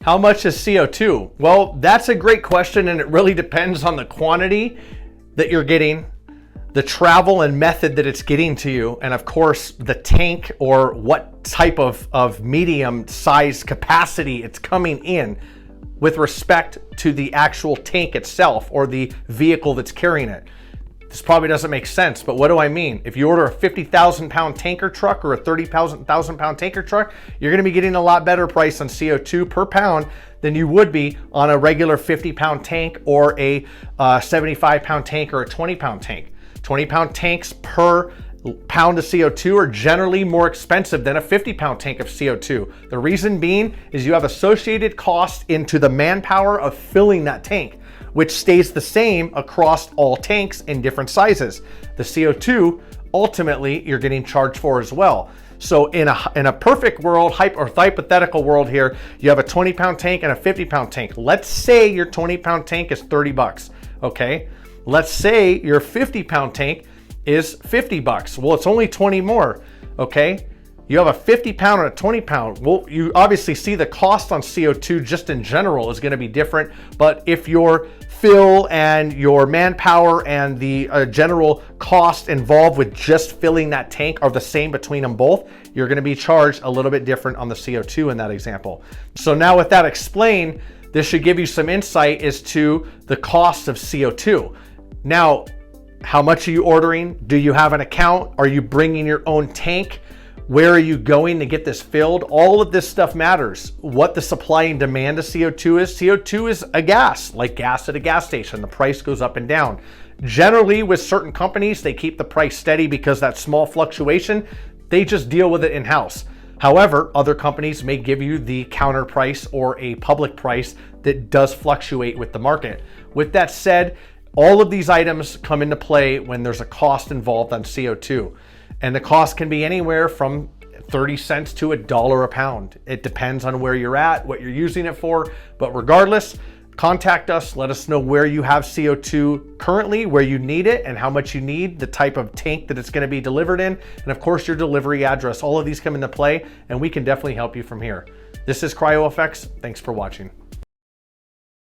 How much is CO2? Well, that's a great question, and it really depends on the quantity that you're getting, the travel and method that it's getting to you, and of course the tank or what type of medium size capacity it's coming in with respect to the actual tank itself or the vehicle that's carrying it. This probably doesn't make sense, but what do I mean? If you order a 50,000 pound tanker truck or a 30,000 pound tanker truck, you're gonna be getting a lot better price on CO2 per pound than you would be on a regular 50 pound tank or a 75 pound tank or a 20 pound tank. 20 pound tanks per pound of CO2 are generally more expensive than a 50 pound tank of CO2. The reason being is you have associated costs into the manpower of filling that tank, which stays the same across all tanks in different sizes. The CO2, ultimately, you're getting charged for as well. So in a perfect world, hypothetical world here, you have a 20 pound tank and a 50 pound tank. Let's say your 20 pound tank is 30 bucks, okay? Let's say your 50 pound tank is 50 bucks. Well, it's only 20 more, okay? You have a 50 pound and a 20 pound. Well, you obviously see the cost on CO2 just in general is gonna be different, but if your fill and your manpower and the general cost involved with just filling that tank are the same between them both, you're gonna be charged a little bit different on the CO2 in that example. So now with that explained, this should give you some insight as to the cost of CO2. Now, how much are you ordering? Do you have an account? Are you bringing your own tank? Where are you going to get this filled? All of this stuff matters. What the supply and demand of CO2 is. CO2 is a gas, like gas at a gas station. The price goes up and down. Generally, with certain companies, they keep the price steady because that small fluctuation, they just deal with it in-house. However, other companies may give you the counter price or a public price that does fluctuate with the market. With that said, all of these items come into play when there's a cost involved on CO2. And the cost can be anywhere from 30 cents to $1 a pound. It depends on where you're at, what you're using it for. But regardless, contact us. Let us know where you have CO2 currently, where you need it, and how much you need, the type of tank that it's going to be delivered in, and of course your delivery address. All of these come into play, and we can definitely help you from here. This is CryoFX. Thanks for watching.